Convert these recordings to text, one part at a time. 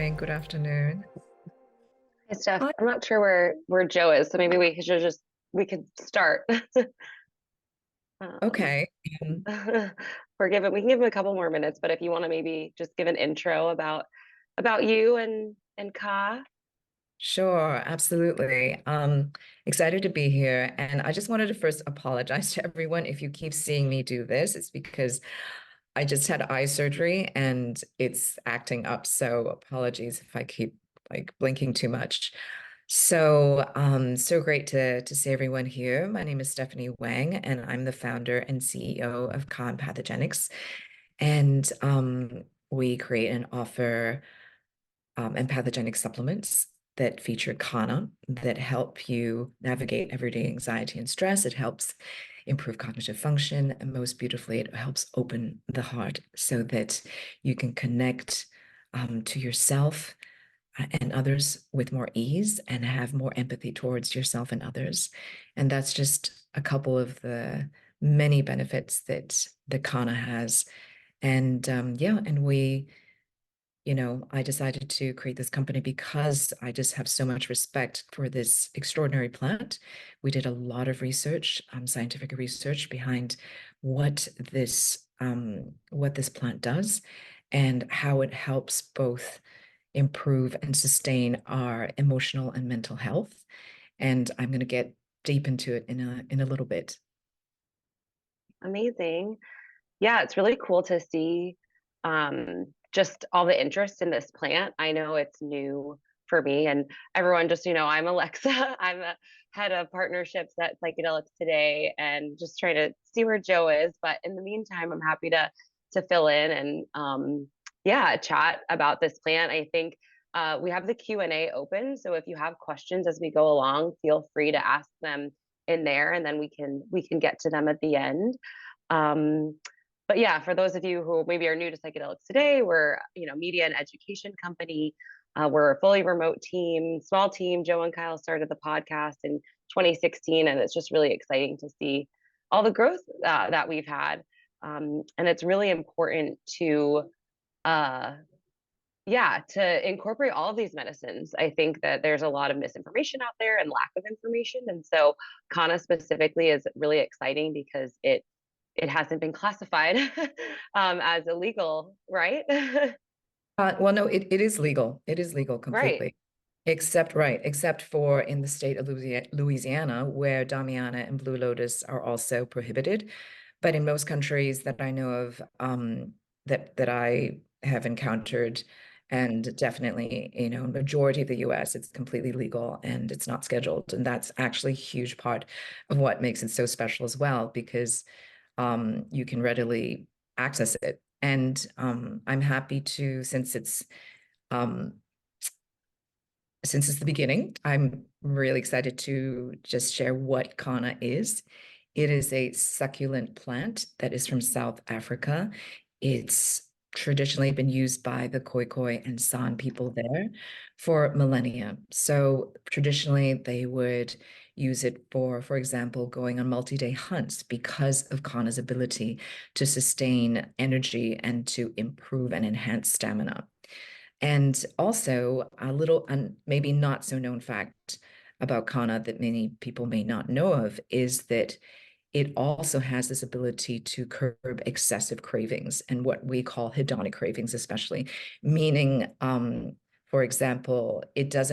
morning, good afternoon. Hey Steph, Hi. I'm not sure where Joe is, so maybe we could start. Um, Okay. um, we can give him a couple more minutes, but if you want to maybe just give an intro about you and Ka. sure, absolutely. Excited to be here. And I just wanted to first apologize to everyone if you keep seeing me do this. It's because I just had eye surgery and it's acting up. So apologies if I keep like blinking too much. So great to see everyone here. My name is Stephanie Wang, and I'm the founder and CEO of KA Empathogenics. And we create and offer empathogenic supplements that feature Kanna that help you navigate everyday anxiety and stress. It helps improve cognitive function, and most beautifully, it helps open the heart so that you can connect to yourself and others with more ease and have more empathy towards yourself and others. And that's just a couple of the many benefits that the Kanna has. And yeah, and I decided to create this company because I just have so much respect for this extraordinary plant. We did a lot of research, scientific research behind what this plant does and how it helps both improve and sustain our emotional and mental health. And I'm going to get deep into it in a little bit. Amazing. Yeah, it's really cool to see just all the interest in this plant. I know it's new for me, and everyone just, I'm Alexa. I'm a head of partnerships at Psychedelics Today, and just trying to see where Joe is. But in the meantime, I'm happy to fill in and yeah, chat about this plant. I think we have the Q&A open, so if you have questions as we go along, feel free to ask them in there, and then we can get to them at the end. Um, but yeah, for those of you who maybe are new to Psychedelics Today, we're media and education company. We're a fully remote team, small team. Joe and Kyle started the podcast in 2016, and it's just really exciting to see all the growth that we've had. And it's really important to uh, yeah, to incorporate all of these medicines. I think that there's a lot of misinformation out there and lack of information, and so Kana specifically is really exciting because it hasn't been classified as illegal, right? Well, no, it is legal. It is legal Right. completely. Except for in the state of Louisiana, where Damiana and Blue Lotus are also prohibited. But in most countries that I know of, that I have encountered, and definitely, majority of the US, it's completely legal and it's not scheduled. And that's actually a huge part of what makes it so special as well, because you can readily access it. And I'm happy to, um, since it's the beginning, I'm really excited to just share what Kanna is. It is a succulent plant that is from South Africa. It's traditionally been used by the Khoikhoi and San people there for millennia. So traditionally, they would use it for example, going on multi-day hunts because of Kanna's ability to sustain energy and to improve and enhance stamina. And also, a little, maybe not so known fact about Kanna that many people may not know of is that it also has this ability to curb excessive cravings and what we call hedonic cravings, especially, meaning, for example, it does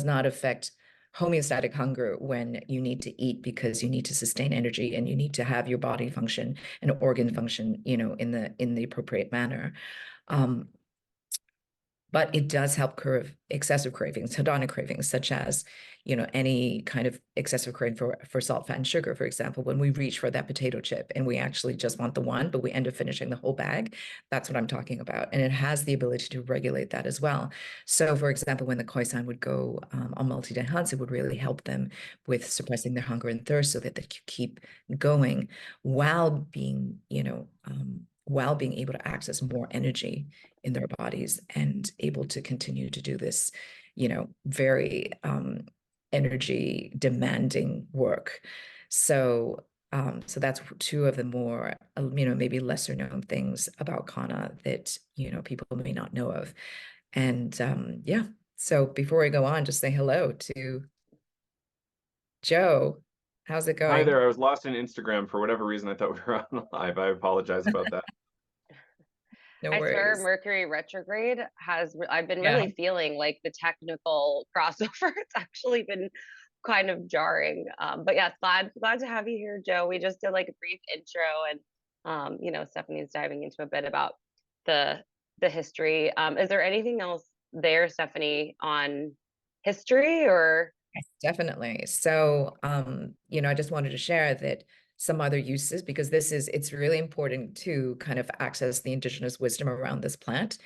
not affect homeostatic hunger when you need to eat because you need to sustain energy and you need to have your body function and organ function, in the appropriate manner. Um, but it does help curb excessive cravings, hedonic cravings, such as, any kind of excessive craving for salt, fat, and sugar, for example. When we reach for that potato chip and we actually just want the one, but we end up finishing the whole bag, that's what I'm talking about. And it has the ability to regulate that as well. So, for example, when the Khoisan would go on multi-day hunts, it would really help them with suppressing their hunger and thirst so that they could keep going while while being able to access more energy in their bodies and able to continue to do this, very energy demanding work. So that's two of the more, maybe lesser known things about Kanna that, people may not know of. And yeah, so before we go on, just say hello to Joe. How's it Hi going? there. I was lost in Instagram for whatever reason. I thought we were on live. I apologize about that. No I swear worries. Mercury retrograde I've been Yeah. really feeling like the technical crossover. It's actually been kind of jarring. But yeah, glad to have you here, Joe. We just did like a brief intro and Stephanie's diving into a bit about the the history. Is there anything else there, Stephanie, on history or Yes, definitely. So, I just wanted to share that some other uses, because it's really important to kind of access the indigenous wisdom around this plant,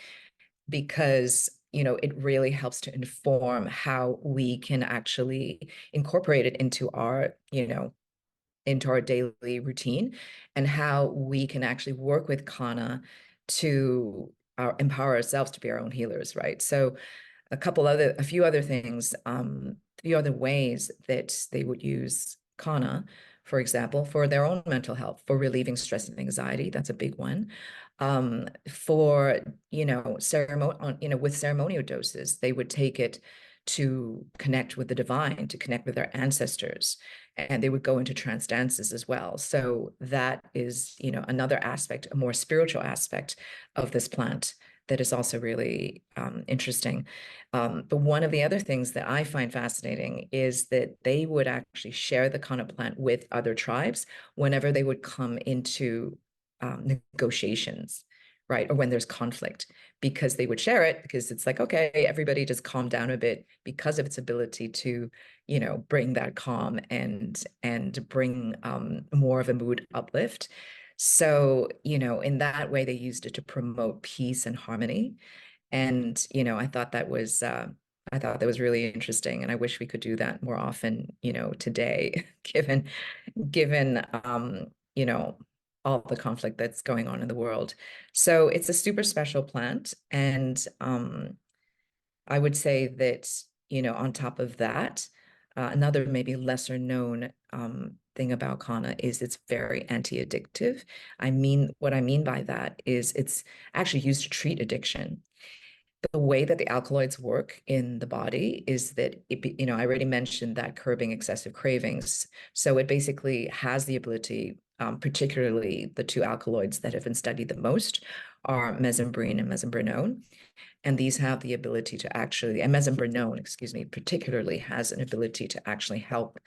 because, it really helps to inform how we can actually incorporate it into our daily routine, and how we can actually work with Kanna to empower ourselves to be our own healers, right? So a few other things, a few other ways that they would use Kanna, for example, for their own mental health, for relieving stress and anxiety. That's a big one. For, with ceremonial doses, they would take it to connect with the divine, to connect with their ancestors, and they would go into trance dances as well. So that is, another aspect, a more spiritual aspect of this plant that is also really interesting. But one of the other things that I find fascinating is that they would actually share the Kana plant with other tribes whenever they would come into negotiations, right? Or when there's conflict, because they would share it, because it's like, okay, everybody just calm down a bit because of its ability to, bring that calm and bring more of a mood uplift. So, in that way, they used it to promote peace and harmony. And, I thought that was really interesting. And I wish we could do that more often, today, given, all the conflict that's going on in the world. So it's a super special plant. And I would say that, on top of that, another maybe lesser known thing about Kanna is it's very anti-addictive. What I mean by that is it's actually used to treat addiction. The way that the alkaloids work in the body is that I already mentioned that curbing excessive cravings. So it basically has the ability, particularly the two alkaloids that have been studied the most are mesembrine and mesembrinone. And these have the ability to actually, and mesembrinone, excuse me, particularly has an ability to actually help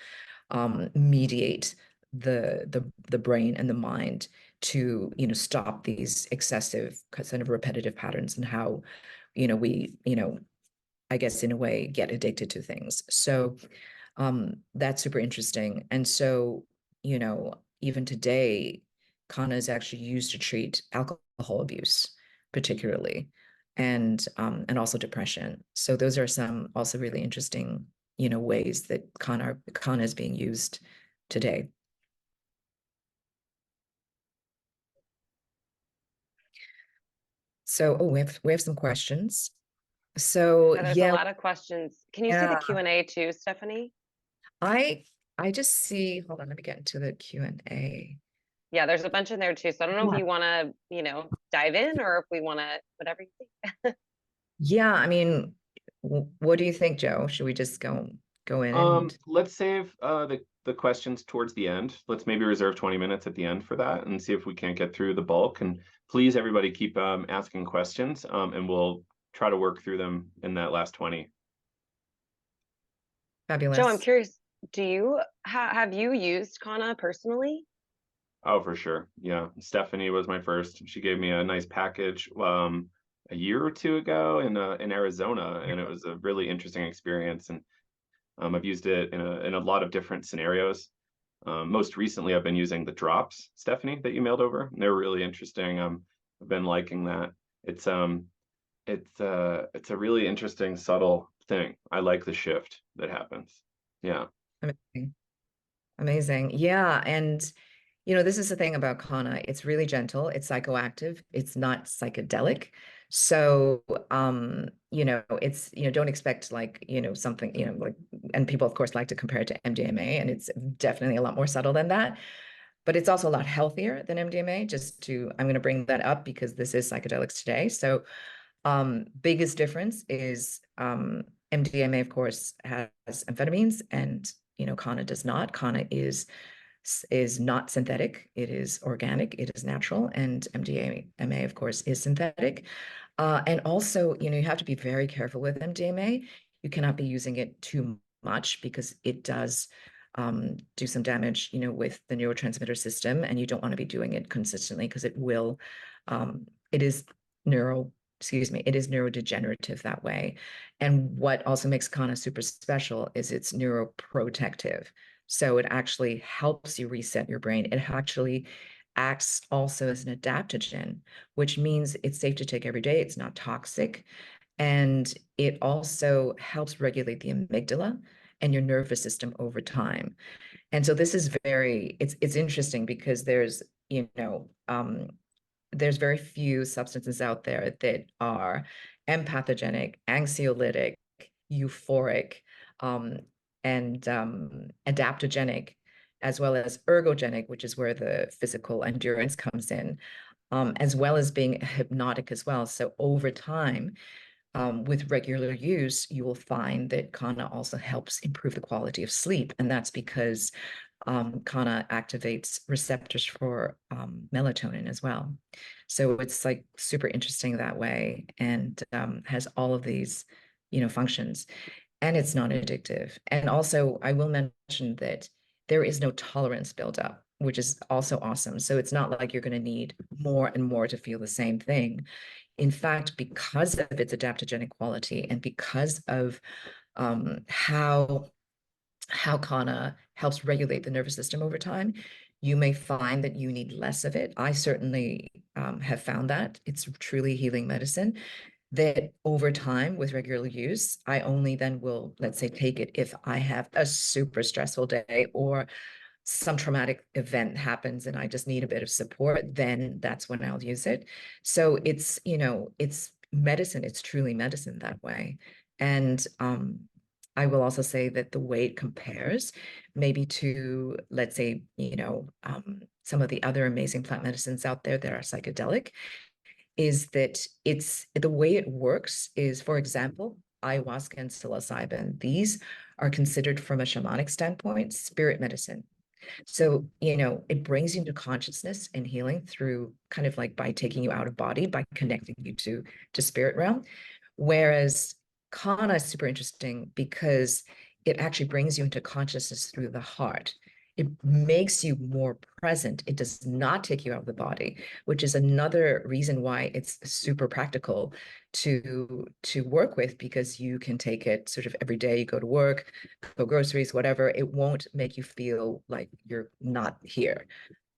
mediate the brain and the mind to, stop these excessive kind of repetitive patterns, and how, we, I guess in a way get addicted to things. So that's super interesting. And so, even today, Kanna is actually used to treat alcohol abuse, particularly, and also depression. So those are some also really interesting, ways that Kanna is being used today. So, oh, we have some questions. So yeah, there's a yeah, lot of questions. Can you see the yeah, Q&A too, Stephanie? I I just see, hold on, let me get into the Q&A. Yeah, there's a bunch in there too. So I don't know if Yeah. you want to, dive in or if we want to, whatever you think. Yeah, I mean, what do you think, Joe? Should we just go in and Let's save the questions towards the end. Let's maybe reserve 20 minutes at the end for that and see if we can't get through the bulk. And please, everybody, keep asking questions, and we'll try to work through them in that last 20. Joe, I'm fabulous? curious, do you have you used Kana personally? Oh, for sure. Yeah. Stephanie was my first. She gave me a nice package a year or two ago in Arizona, and it was a really interesting experience. And I've used it in a lot of different scenarios. Most recently, I've been using the drops, Stephanie, that you mailed over. And they're really interesting. I've been liking that. It's it's a really interesting, subtle thing. I like the shift that happens. Yeah. Amazing. Amazing. Yeah. And, this is the thing about Kana. It's really gentle. It's psychoactive. It's not psychedelic. So, it's, don't expect like, something, like, and people, of course, like to compare it to MDMA, and it's definitely a lot more subtle than that. But it's also a lot healthier than MDMA. I'm going to bring that up because this is Psychedelics Today. So, Biggest difference is MDMA, of course, has amphetamines, and Kanna does not. Kanna is not synthetic. It is organic. It is natural, and MDMA, of course, is synthetic. And also, you have to be very careful with MDMA. You cannot be using it too much because it does do some damage, with the neurotransmitter system, and you don't want to be doing it consistently because it will, it is neurodegenerative that way. And what also makes Kanna super special is it's neuroprotective. So it actually helps you reset your brain. It actually acts also as an adaptogen, which means it's safe to take every day. It's not toxic. And it also helps regulate the amygdala and your nervous system over time. And so this is it's interesting because there's very few substances out there that are empathogenic, anxiolytic, euphoric, and adaptogenic, as well as ergogenic, which is where the physical endurance comes in, as well as being hypnotic as well. So over time, with regular use, you will find that Kanna also helps improve the quality of sleep. And that's because Kanna activates receptors for melatonin as well. So it's like super interesting that way, and has all of these, functions. And it's non-addictive. And also, I will mention that there is no tolerance buildup, which is also awesome. So it's not like you're going to need more and more to feel the same thing. In fact, because of its adaptogenic quality and because of how Kanna helps regulate the nervous system over time, you may find that you need less of it. I certainly have found that it's truly healing medicine, that over time with regular use, I only then will, let's say, take it if I have a super stressful day or some traumatic event happens and I just need a bit of support, then that's when I'll use it. So it's medicine. It's truly medicine that way. And I will also say that the way it compares maybe to, let's say, some of the other amazing plant medicines out there that are psychedelic, is that the way it works is, for example, ayahuasca and psilocybin. These are considered, from a shamanic standpoint, spirit medicine. So, it brings you into consciousness and healing through kind of like by taking you out of body, by connecting you to spirit realm. Whereas Kanna is super interesting because it actually brings you into consciousness through the heart. It makes you more present. It does not take you out of the body, which is another reason why it's super practical to work with, because you can take it sort of every day. You go to work, go groceries, whatever. It won't make you feel like you're not here.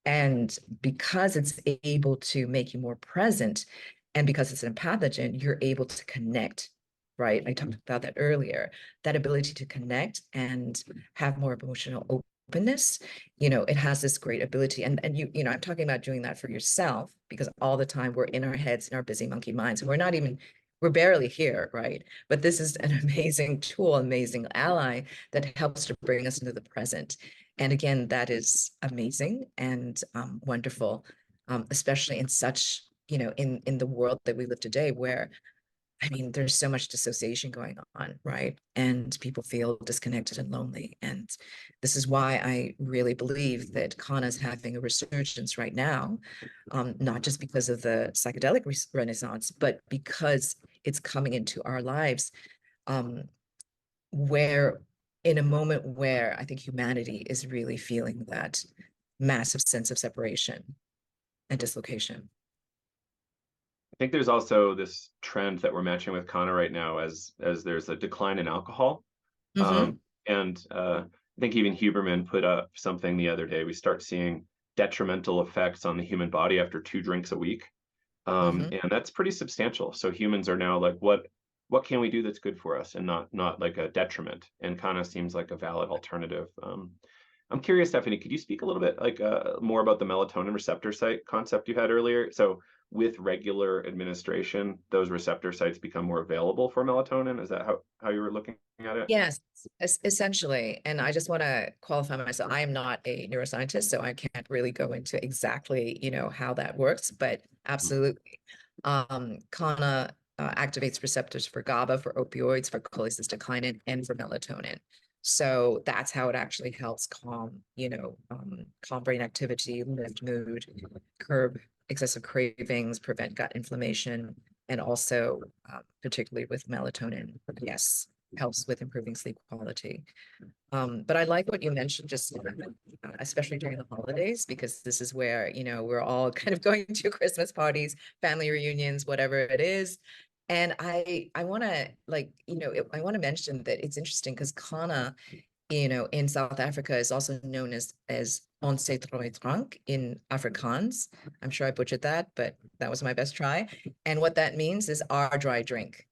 And because it's able to make you more present, and because it's an pathogen, you're able to connect, right? I talked about that earlier, that ability to connect and have more emotional openness. It has this great ability. And I'm talking about doing that for yourself, because all the time we're in our heads, in our busy monkey minds, and we're barely here, right? But this is an amazing tool, amazing ally that helps to bring us into the present. And again, that is amazing and wonderful, especially in such, in the world that we live today, where, I mean, there's so much dissociation going on, right? And people feel disconnected and lonely. And this is why I really believe that Kanna is having a resurgence right now, not just because of the psychedelic renaissance, but because it's coming into our lives, where in a moment where I think humanity is really feeling that massive sense of separation and dislocation. I think there's also this trend that we're matching with Kanna right now, as there's a decline in alcohol. Mm-hmm. And I think even Huberman put up something the other day. We start seeing detrimental effects on the human body after 2 drinks a week. Mm-hmm. And that's pretty substantial. So humans are now like, what can we do that's good for us and not like a detriment? And Kanna seems like a valid alternative. I'm curious, Stephanie, could you speak a little bit like more about the melatonin receptor site concept you had earlier? So with regular administration, those receptor sites become more available for melatonin. Is that how you were looking at it? Yes, essentially. And I just want to qualify myself. I am not a neuroscientist, so I can't really go into exactly, how that works, but absolutely. Kanna activates receptors for GABA, for opioids, for cholecystokinin, and for melatonin. So that's how it actually helps calm, calm brain activity, lift mood, curb excessive cravings, prevent gut inflammation, and also particularly with melatonin, yes, helps with improving sleep quality. But I like what you mentioned, just especially during the holidays, because this is where, we're all kind of going to Christmas parties, family reunions, whatever it is. And I want to I want to mention that it's interesting because Kanna, in South Africa is also known as Onze Drank in Afrikaans. I'm sure I butchered that, but that was my best try. And what that means is our dry drink.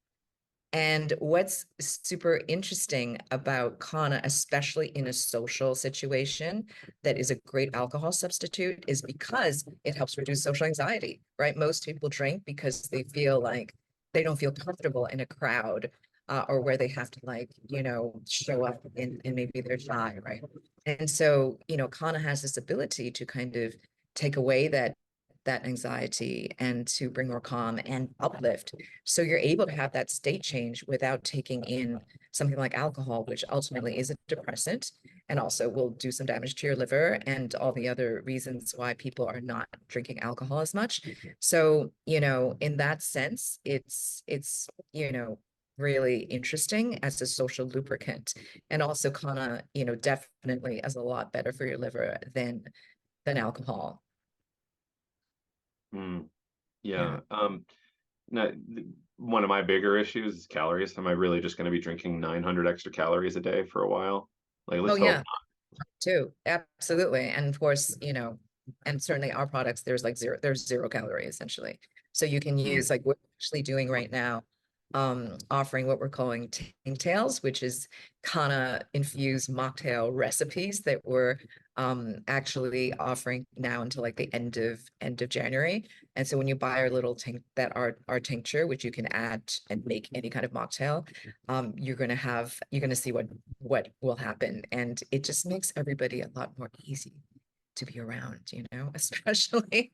And what's super interesting about Kanna, especially in a social situation that is a great alcohol substitute, is because it helps reduce social anxiety, right? Most people drink because they feel like they don't feel comfortable in a crowd, or where they have to show up and maybe they're shy, right? And so, Kanna has this ability to kind of take away that anxiety and to bring more calm and uplift. So you're able to have that state change without taking in something like alcohol, which ultimately is a depressant and also will do some damage to your liver and all the other reasons why people are not drinking alcohol as much. So, in that sense, it's really interesting as a social lubricant. And also Kanna, definitely is a lot better for your liver than alcohol. Yeah. Yeah. Now, one of my bigger issues is calories. Am I really just going to be drinking 900 extra calories a day for a while? Like, Oh let's hope yeah, too. Absolutely. And of course, and certainly our products, there's 0 calorie essentially. So you can not. use like what we're actually doing right now, offering what we're calling tails, which is Kanna infused mocktail recipes that we're actually offering now until like the end of January. And so when you buy our little our tincture, which you can add and make any kind of mocktail, you're gonna see what will happen. And it just makes everybody a lot more easy to be around, especially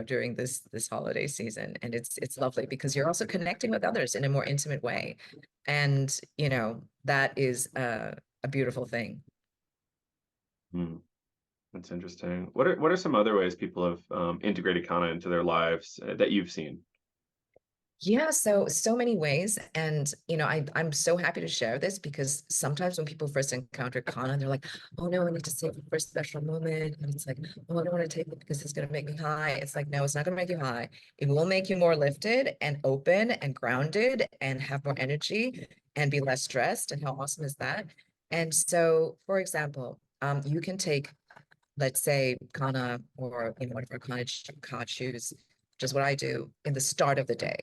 during this holiday season. And it's lovely because you're also connecting with others in a more intimate way. And that is a beautiful thing. Hmm. That's interesting. What are some other ways people have integrated Kana into their lives that you've seen? Yeah, so many ways. And I'm so happy to share this because sometimes when people first encounter Kanna, they're like, oh no, I need to save it for a special moment. And it's like, oh, I don't want to take it because it's gonna make me high. It's like, no, it's not gonna make you high. It will make you more lifted and open and grounded and have more energy and be less stressed. And how awesome is that? And so, for example, you can take, let's say, Kanna or whatever Kanna choose, just what I do in the start of the day.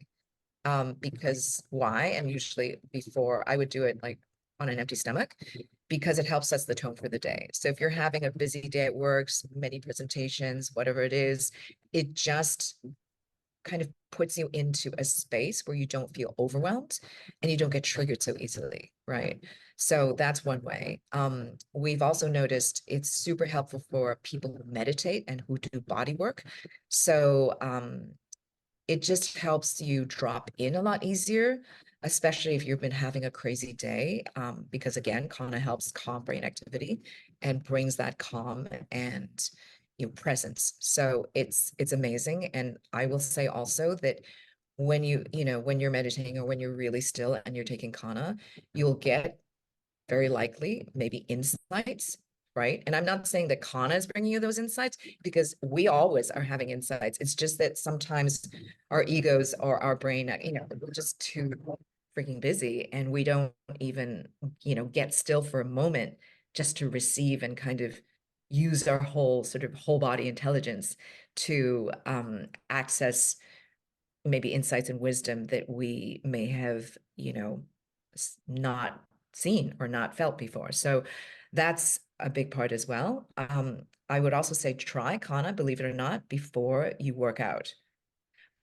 Because why? And usually before I would do it like on an empty stomach because it helps set the tone for the day. So if you're having a busy day at work, many presentations, whatever it is, it just kind of puts you into a space where you don't feel overwhelmed and you don't get triggered so easily, right? So that's one way. We've also noticed it's super helpful for people who meditate and who do body work. So it just helps you drop in a lot easier, especially if you've been having a crazy day, because again, Kanna helps calm brain activity and brings that calm and presence. So it's amazing. And I will say also that when you're meditating or when you're really still and you're taking Kanna, you'll get very likely maybe insights, right? And I'm not saying that Kanna is bringing you those insights because we always are having insights. It's just that sometimes our egos or our brain, we're just too freaking busy and we don't even, get still for a moment just to receive and kind of use our whole body intelligence to access maybe insights and wisdom that we may have, not seen or not felt before. So that's a big part as well. I would also say try Kanna, believe it or not, before you work out.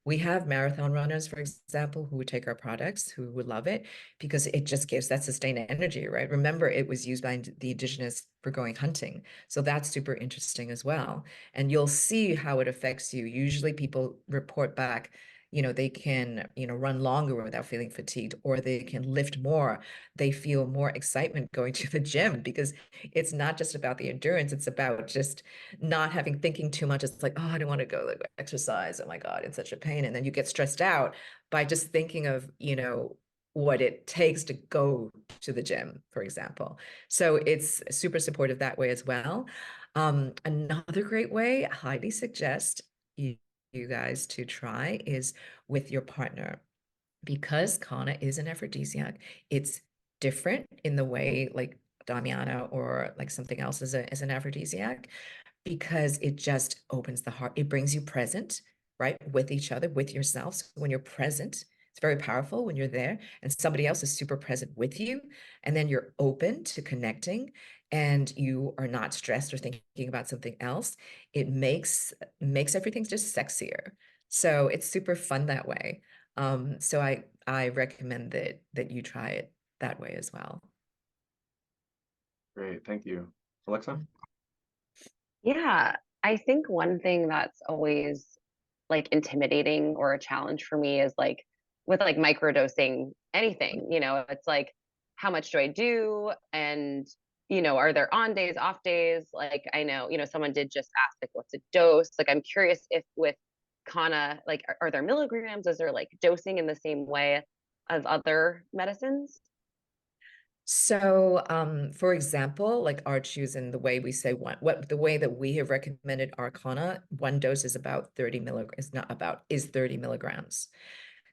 We have marathon runners, for example, who would take our products, who would love it because it just gives that sustained energy, right? Remember, it was used by the Indigenous for going hunting. So that's super interesting as well. And you'll see how it affects you. Usually people report back, they can, run longer without feeling fatigued, or they can lift more. They feel more excitement going to the gym because it's not just about the endurance. It's about just not thinking too much. It's like, oh, I don't want to go like exercise. Oh my God, it's such a pain. And then you get stressed out by just thinking of, what it takes to go to the gym, for example. So it's super supportive that way as well. Another great way, I highly suggest you guys to try is with your partner. Because Kanna is an aphrodisiac, it's different in the way like Damiana or like something else is an aphrodisiac, because it just opens the heart. It brings you present, right, with each other, with yourself. So when you're present, it's very powerful when you're there and somebody else is super present with you, and then you're open to connecting and you are not stressed or thinking about something else. It makes everything just sexier. So it's super fun that way. So I recommend that you try it that way as well. Great, thank you. Alexa? Yeah, I think one thing that's always like intimidating or a challenge for me is like with like microdosing anything, it's like how much do I do? And are there on days, off days? Like I know, someone did just ask like what's a dose? Like I'm curious if with Kanna, like are there milligrams? Is there like dosing in the same way as other medicines? So, for example, like our choosing the way we say the way that we have recommended Arcana, one dose is about 30 milligrams, is not about, is 30 milligrams.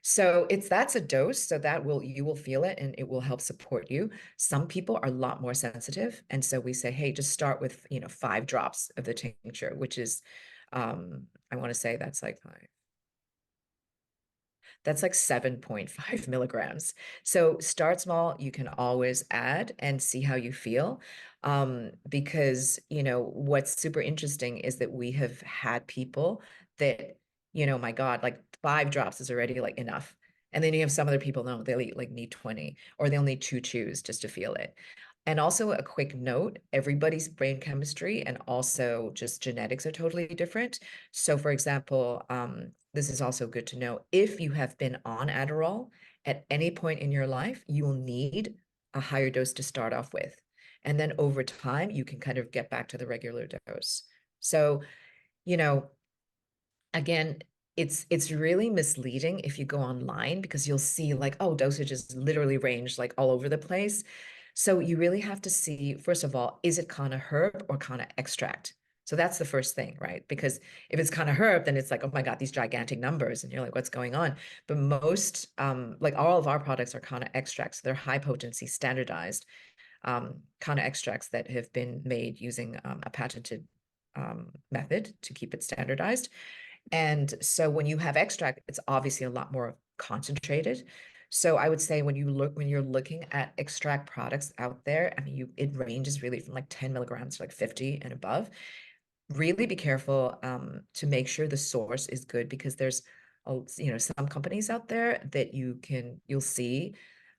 So that's a dose. So you will feel it and it will help support you. Some people are a lot more sensitive. And so we say, hey, just start with, 5 drops of the tincture, which is, I want to say that's like 7.5 milligrams. So start small. You can always add and see how you feel. Because, what's super interesting is that we have had people that, my God, like 5 drops is already like enough. And then you have some other people, no, they like need 20 or they'll need 2 chews just to feel it. And also a quick note, everybody's brain chemistry and also just genetics are totally different. So for example, this is also good to know. If you have been on Adderall at any point in your life, you will need a higher dose to start off with. And then over time, you can kind of get back to the regular dose. So, you know, again, it's really misleading if you go online because you'll see like, oh, dosage is literally ranged like all over the place. So you really have to see, first of all, is it Kanna herb or Kanna extract? So that's the first thing, right? Because if it's Kanna herb, then it's like, oh my God, these gigantic numbers. And you're like, what's going on? But most, like all of our products are Kanna extracts. They're high potency, standardized Kanna extracts that have been made using a patented method to keep it standardized. And so when you have extract, it's obviously a lot more concentrated. So I would say when you're looking at extract products out there, I mean, it ranges really from like 10 milligrams to like 50 and above. Really be careful to make sure the source is good because there's, some companies out there that you'll see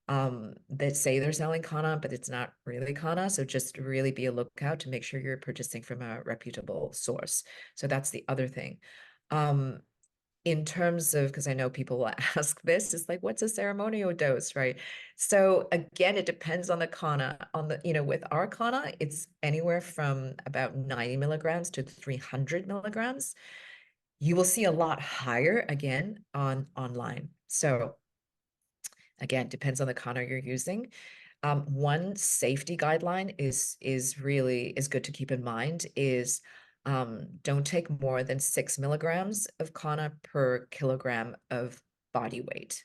that say they're selling Kanna, but it's not really Kanna. So just really be a lookout to make sure you're purchasing from a reputable source. So that's the other thing. Um, in terms of, because I know people will ask this, it's like, what's a ceremonial dose, right? So again, it depends on the Kanna. With our Kanna, it's anywhere from about 90 milligrams to 300 milligrams. You will see a lot higher again online. So again, depends on the Kanna you're using. One safety guideline is good to keep in mind is don't take more than 6 milligrams of Kanna per kilogram of body weight.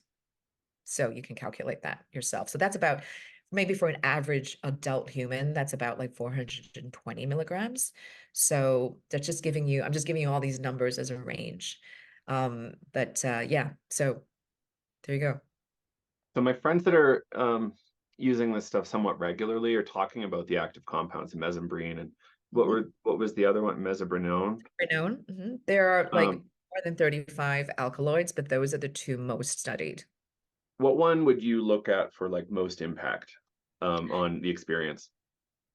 So you can calculate that yourself. So that's about, maybe for an average adult human, that's about like 420 milligrams. So that's just I'm just giving you all these numbers as a range. Yeah, so there you go. So my friends that are using this stuff somewhat regularly are talking about the active compounds, mesembrine, and what was the other one, mesobrenone? Known. There are like Um, more than 35 alkaloids, but those are the 2 most studied. what one would you look at for like most impact on the experience?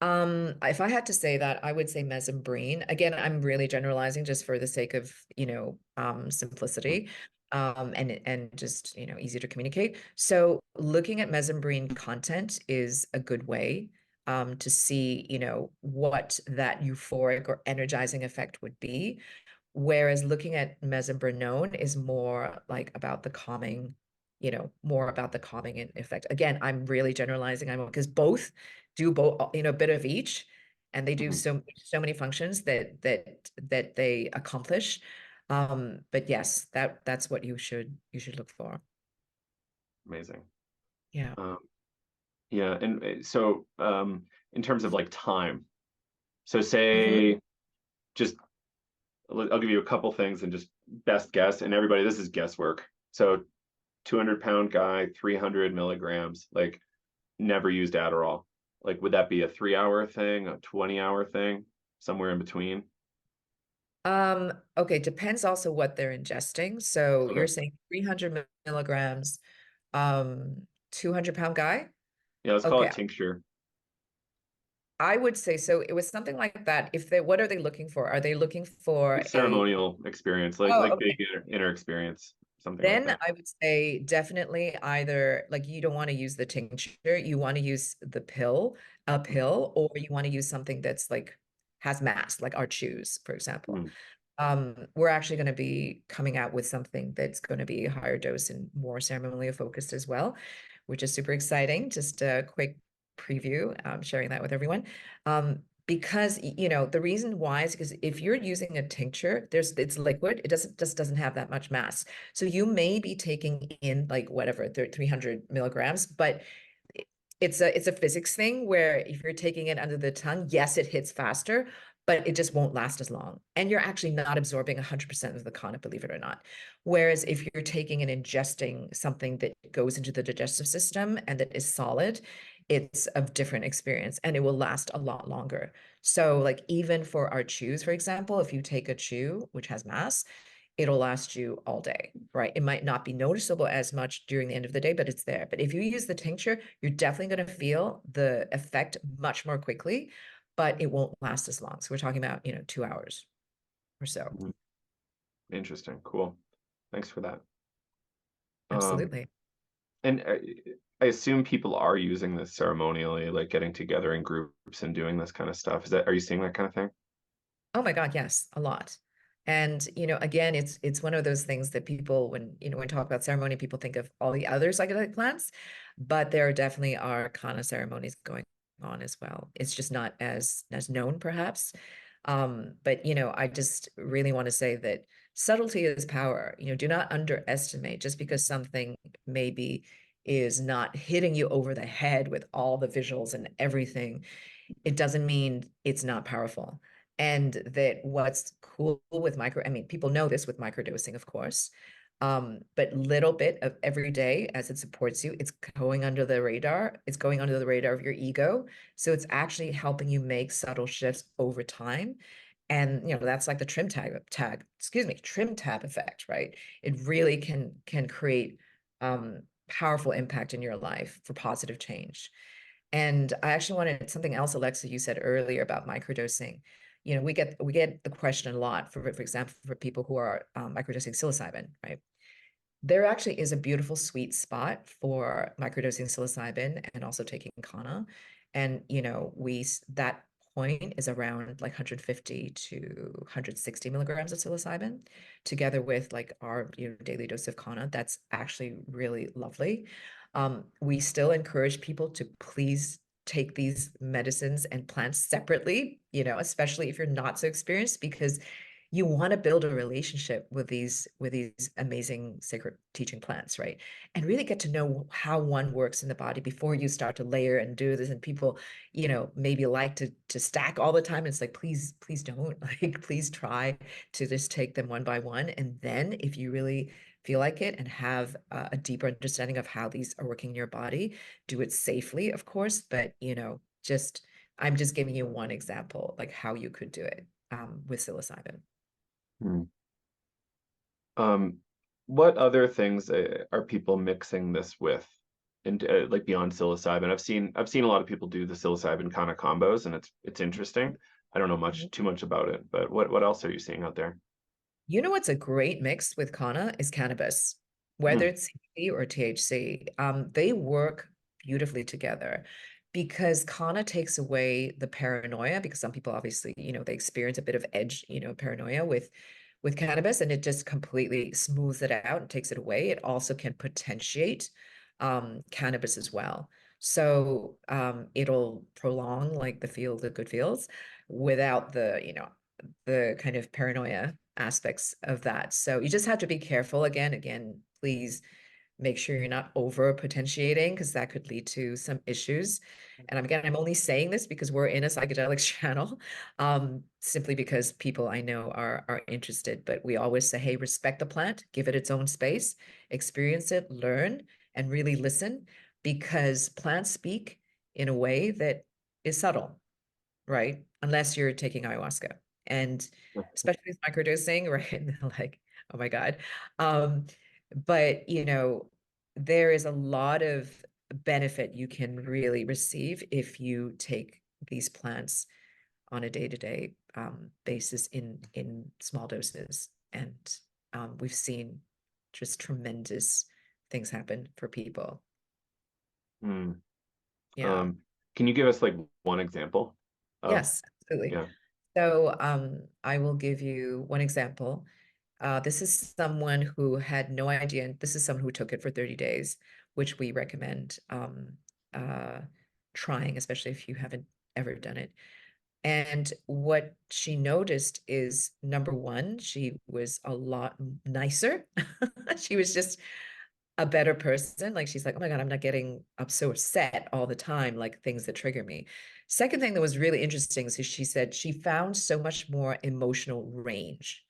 If I had to say that, I would say mesembrine. Again, I'm really generalizing just for the sake of, simplicity. and just, easy to communicate. So looking at mesembrine content is a good way to see, what that euphoric or energizing effect would be. Whereas looking at mesembrane is more like about the calming, more about the calming effect. Again, I'm really generalizing. I'm because both do both, a bit of each, and they do Mhm. so many functions that they accomplish. But yes, that's what you should look for. Amazing. Yeah. Um, yeah, and so in terms of like time, so Mhm. say just I'll give you a couple things and just best guess, and everybody, this is guesswork. So 200-pound guy, 300 milligrams, like never used Adderall. Like, would that be a 3 hour thing, a 20 hour thing, somewhere in between? Okay, depends also what they're ingesting. So you're Okay. saying 300 milligrams, 200-pound guy? Yeah, let's call it Okay, tincture. I would say so. It was something like that. What are they looking for? Are they looking for Like a, ceremonial experience, like oh, big okay. inner experience, something like Then that. I would say definitely either like you don't want to use the tincture, you want to use the pill, a pill, or you want to use something that's like has mass, like our chews, for example. Mm. We're actually going to be coming out with something that's going to be a higher dose and more ceremonially focused as well, which is super exciting. Just a quick preview, sharing that with everyone. Because the reason why is because if you're using a tincture, it's liquid, it just doesn't have that much mass. So you may be taking in like whatever, 300 milligrams, but it's a physics thing where if you're taking it under the tongue, yes, it hits faster, but it just won't last as long. And you're actually not absorbing 100% of the content, believe it or not. Whereas if you're taking and ingesting something that goes into the digestive system and that is solid, it's a different experience and it will last a lot longer. So, like, even for our chews, for example, if you take a chew, which has mass, it'll last you all day, right? It might not be noticeable as much during the end of the day, but it's there. But if you use the tincture, you're definitely going to feel the effect much more quickly, but it won't last as long. So we're talking about, 2 hours or so. Mhm. Interesting. Cool. Thanks for that. Um, Absolutely. and I assume people are using this ceremonially, like getting together in groups and doing this kind of stuff. Are you seeing that kind of thing? Oh my God, yes, a lot. And again, it's one of those things that people, when talk about ceremony, people think of all the other psychedelic plants, but there definitely are Kanna ceremonies going on as well. It's just not as known, perhaps. But I just really want to say that subtlety is power. Do not underestimate just because something maybe is not hitting you over the head with all the visuals and everything, it doesn't mean it's not powerful. And that what's cool with I mean, people know this with microdosing, of course, but little bit of every day as it supports you, it's going under the radar. It's going under the radar of your ego. So it's actually helping you make subtle shifts over time. And that's like the trim tab effect, right? It really can create powerful impact in your life for positive change. And I actually wanted something else, Alexa, you said earlier about microdosing. We get the question a lot, for example, for people who are microdosing psilocybin, right? There actually is a beautiful sweet spot for microdosing psilocybin and also taking Kanna. And, that point is around like 150 to 160 milligrams of psilocybin, together with like our daily dose of Kanna. That's actually really lovely. We still encourage people to please take these medicines and plants separately, especially if you're not so experienced, because you want to build a relationship with these amazing sacred teaching plants, right? And really get to know how one works in the body before you start to layer and do this. And people, maybe like to stack all the time. It's like, please don't, like, please try to just take them one by one. And then if you really feel like it and have a deeper understanding of how these are working in your body, do it safely, of course, but just I'm just giving you one example, like how you could do it with psilocybin. Hmm. Um, what other things are people mixing this with, and like beyond psilocybin? I've seen a lot of people do the psilocybin kind of combos, and it's interesting. I don't know too much about it, but what else are you seeing out there? You know what's a great mix with Kanna is cannabis, whether Mm, it's CBD or THC. They work beautifully together because Kanna takes away the paranoia, because some people obviously, they experience a bit of edge, paranoia with cannabis, and it just completely smooths it out and takes it away. It also can potentiate cannabis as well. So it'll prolong like the good feels without the kind of paranoia aspects of that. So you just have to be careful. Again, please make sure you're not over potentiating, because that could lead to some issues. And again, I'm only saying this because we're in a psychedelics channel, simply because people I know are interested. But we always say, hey, respect the plant, give it its own space, experience it, learn, and really listen, because plants speak in a way that is subtle, right? Unless you're taking ayahuasca. And especially with microdosing, right? And they're like, oh my God. Um, but there is a lot of benefit you can really receive if you take these plants on a day-to-day basis in small doses. And we've seen just tremendous things happen for people. mm. Yeah. Can you give us like one example of, Yes, absolutely. yeah. So I will give you one example. This is someone who had no idea, and this is someone who took it for 30 days, which we recommend uh, trying, especially if you haven't ever done it. And what she noticed is, number one, she was a lot nicer. She was just a better person. Like she's like, oh my God, I'm not getting up so upset all the time, like things that trigger me. Second thing that was really interesting is she said she found so much more emotional range.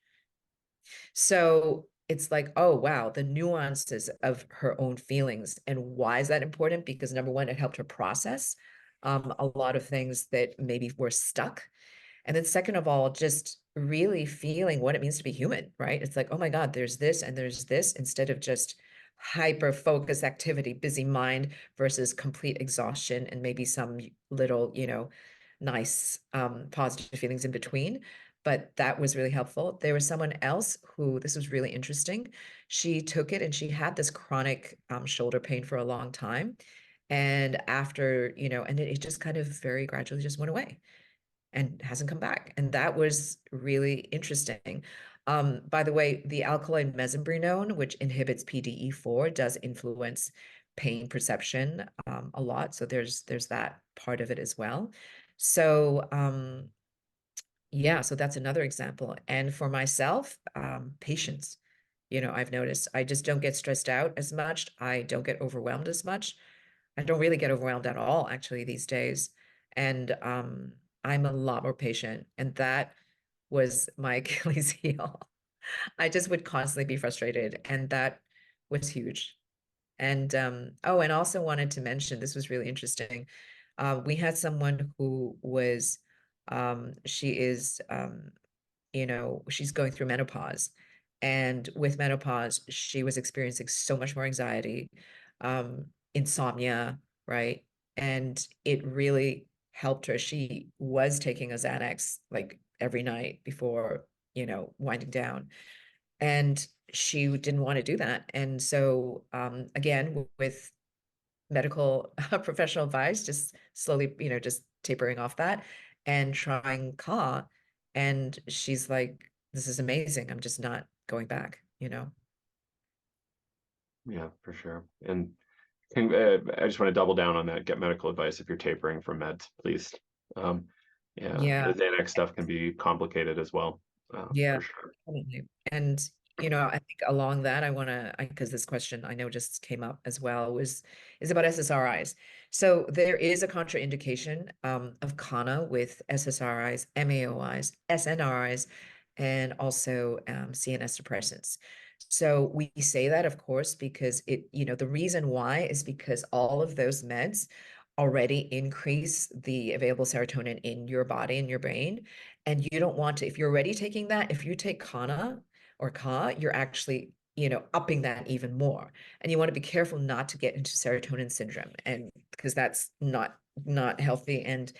So it's like, oh, wow, the nuances of her own feelings. And why is that important? Because number one, it helped her process a lot of things that maybe were stuck. And then second of all, just really feeling what it means to be human, right? It's like, oh my God, there's this and there's this, instead of just hyper focus activity, busy mind versus complete exhaustion and maybe some little, nice positive feelings in between. But that was really helpful. There was someone else who, this was really interesting. She took it and she had this chronic shoulder pain for a long time. And after, and it just kind of very gradually just went away and hasn't come back. And that was really interesting. By the way, the alkaloid mesembrinone, which inhibits PDE4, does influence pain perception a lot. So there's that part of it as well. So yeah, so that's another example. And for myself, patience. I've noticed I just don't get stressed out as much. I don't get overwhelmed as much. I don't really get overwhelmed at all, actually, these days. And I'm a lot more patient. And that was my Achilles heel. I just would constantly be frustrated. And that was huge. And oh, and also wanted to mention, this was really interesting. We had someone who was, she is, she's going through menopause. And with menopause, she was experiencing so much more anxiety, insomnia, right? And it really helped her. She was taking a Xanax like every night before, winding down. And she didn't want to do that. And so, again, with medical professional advice, just slowly, just tapering off that and trying CAW. And she's like, this is amazing. I'm just not going back. Yeah, for sure. And I just want to double down on that. Get medical advice if you're tapering from meds, please. Um, yeah, the Yeah. Xanax stuff can be complicated as well, Yeah, for sure. definitely. And I think along that, I want to, because this question I know just came up as well, is about SSRIs. So there is a contraindication of Kanna with SSRIs, MAOIs, SNRIs, and also CNS suppressants. So we say that, of course, because the reason why is because all of those meds already increase the available serotonin in your body and your brain. And you don't want to, if you're already taking that, if you take Kanna or Ka, you're actually, upping that even more. And you want to be careful not to get into serotonin syndrome, and because that's not healthy. And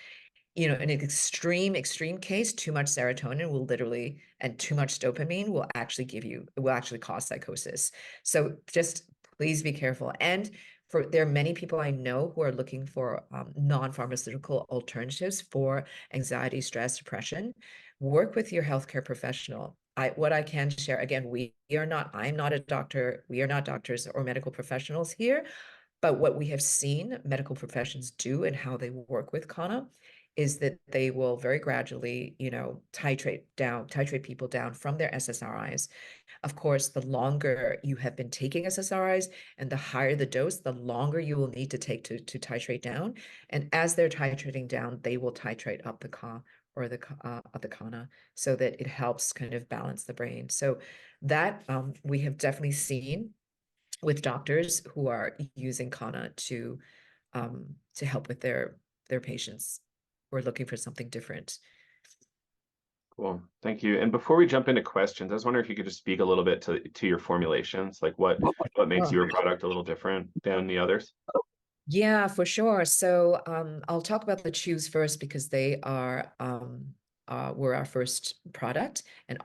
in an extreme case, too much serotonin will literally, and too much dopamine will actually cause psychosis. So just please be careful. And there are many people I know who are looking for non-pharmaceutical alternatives for anxiety, stress, depression. Work with your healthcare professional. What I can share, again, I'm not a doctor, we are not doctors or medical professionals here, but what we have seen medical professions do and how they work with Kanna is that they will very gradually, titrate people down from their SSRIs. Of course, the longer you have been taking SSRIs and the higher the dose, the longer you will need to take to titrate down. And as they're titrating down, they will titrate up the Kanna so that it helps kind of balance the brain. So that we have definitely seen with doctors who are using Kanna to help with their patients who are looking for something different. Cool. Thank you. And before we jump into questions, I was wondering if you could just speak a little bit to your formulations, like what makes your product a little different than the others? Yeah, for sure. So I'll talk about the chews first because they were our first product and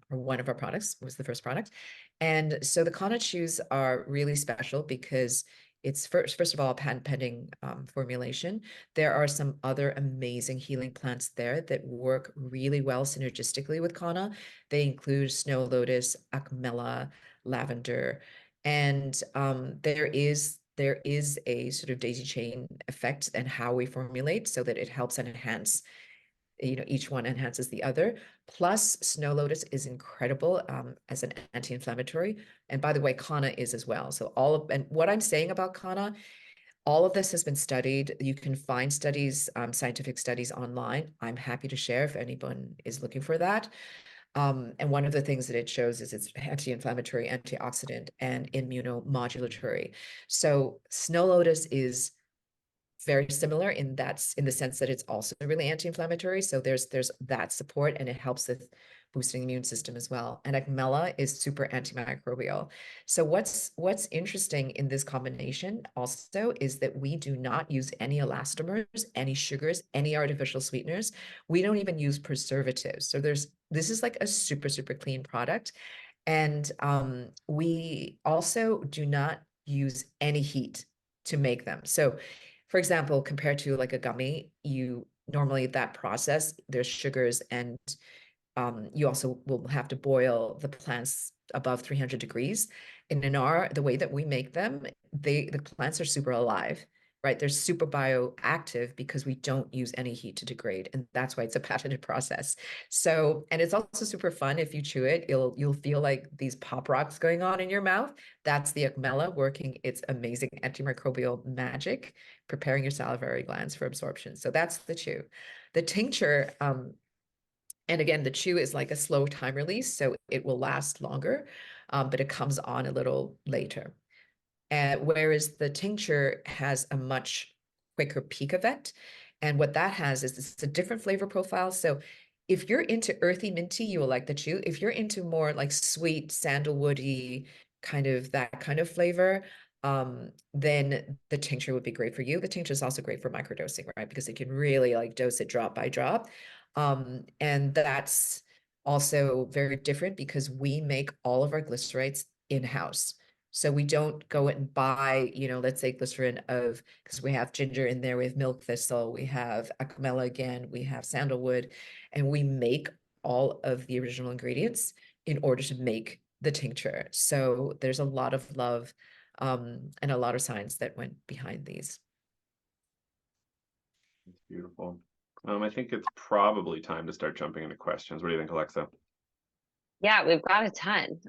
one of our products was the first product. And so the Kanna chews are really special because it's first of all a patent pending formulation. There are some other amazing healing plants there that work really well synergistically with Kanna. They include snow lotus, acmella, lavender, and there is a sort of daisy chain effect and how we formulate so that it helps and enhance, each one enhances the other. Plus, snow lotus is incredible as an anti-inflammatory. And by the way, Kanna is as well. So and what I'm saying about Kanna, all of this has been studied. You can find studies, scientific studies online. I'm happy to share if anyone is looking for that. And one of the things that it shows is it's anti-inflammatory, antioxidant, and immunomodulatory. So snow lotus is very similar in the sense that it's also really anti-inflammatory. So there's that support, and it helps with boosting the immune system as well. And acmella is super antimicrobial. So what's interesting in this combination also is that we do not use any elastomers, any sugars, any artificial sweeteners. We don't even use preservatives. So this is like a super clean product. And we also do not use any heat to make them. So for example, compared to like a gummy, normally that process, there's sugars, and you also will have to boil the plants above 300 degrees. And in the way that we make them, the plants are super alive, right? They're super bioactive because we don't use any heat to degrade. And that's why it's a patented process. So, and it's also super fun. If you chew it, you'll feel like these pop rocks going on in your mouth. That's the acmella working its amazing antimicrobial magic, preparing your salivary glands for absorption. So that's the chew. The tincture, and again, the chew is like a slow time release, so it will last longer, but it comes on a little later. Whereas the tincture has a much quicker peak effect. And what that has is it's a different flavor profile. So if you're into earthy minty, you will like the chew. If you're into more like sweet, sandalwoody, that kind of flavor, then the tincture would be great for you. The tincture is also great for microdosing, right? Because it can really like dose it drop by drop. And that's also very different because we make all of our glycerites in-house. So we don't go and buy, let's say glycerin because we have ginger in there, we have milk thistle, we have acmella again, we have sandalwood, and we make all of the original ingredients in order to make the tincture. So there's a lot of love and a lot of science that went behind these. It's beautiful. I think it's probably time to start jumping into questions. What do you think, Alexa? Yeah, we've got a ton.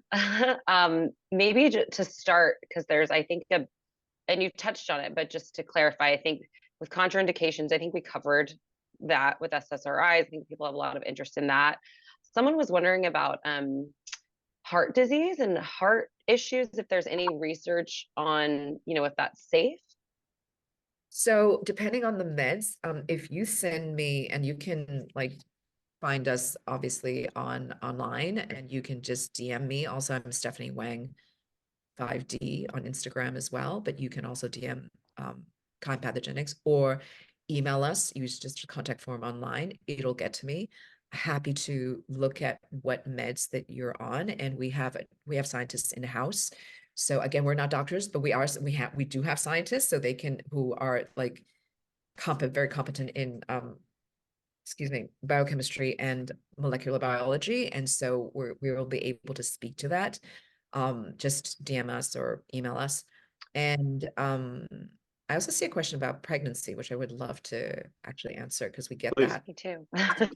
Maybe to start, because there's, I think, and you touched on it, but just to clarify, I think with contraindications, I think we covered that with SSRIs. I think people have a lot of interest in that. Someone was wondering about heart disease and heart issues, if there's any research on, if that's safe. So depending on the meds, if you send me, and you can like find us obviously online, and you can just DM me. Also, I'm Stephanie Wang 5D on Instagram as well, but you can also DM KA Empathogenics, or email us, use just a contact form online. It'll get to me. Happy to look at what meds that you're on, and we have scientists in house. So again, we're not doctors, but we do have scientists, so they can who are like very competent in biochemistry and molecular biology, and so we will be able to speak to that. Just DM us or email us, and I also see a question about pregnancy, which I would love to actually answer because we get Please. that. Me too. Yeah.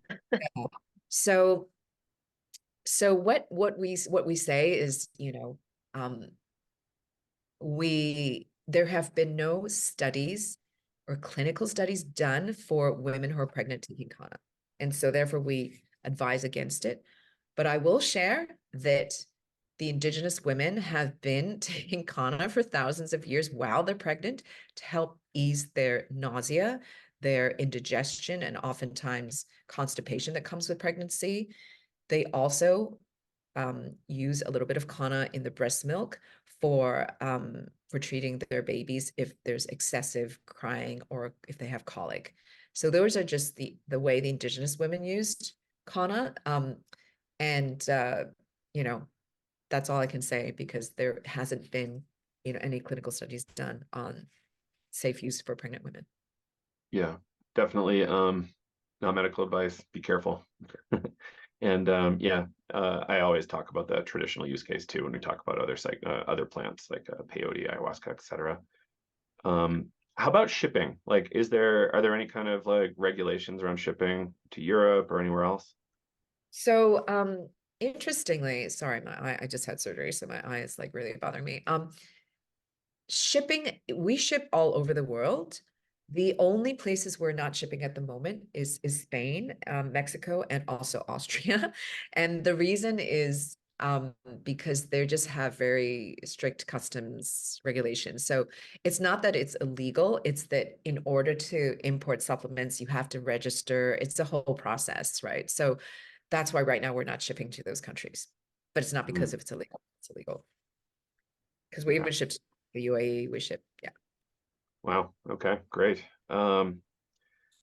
So what we say is, there have been no studies or clinical studies done for women who are pregnant taking Kanna. And so therefore we advise against it. But I will share that the Indigenous women have been taking Kanna for thousands of years while they're pregnant to help ease their nausea, their indigestion, and oftentimes constipation that comes with pregnancy. They also use a little bit of Kanna in the breast milk for treating their babies if there's excessive crying or if they have colic. So those are just the way the Indigenous women used Kanna. And that's all I can say because there hasn't been any clinical studies done on safe use for pregnant women. Yeah, definitely. Not medical advice. Be careful. And I always talk about the traditional use case too when we talk about other plants like peyote, ayahuasca, etc. How about shipping? Like, are there any kind of like regulations around shipping to Europe or anywhere else? So interestingly, sorry, I just had surgery, so my eye is like really bothering me. Shipping, we ship all over the world. The only places we're not shipping at the moment is Spain, Mexico, and also Austria. And the reason is because they just have very strict customs regulations. So it's not that it's illegal, it's that in order to import supplements, you have to register. It's a whole process, right? So that's why right now we're not shipping to those countries. But it's not because if it's illegal, it's illegal. Because we even ship to the UAE, we ship, yeah. Wow. Okay, great. And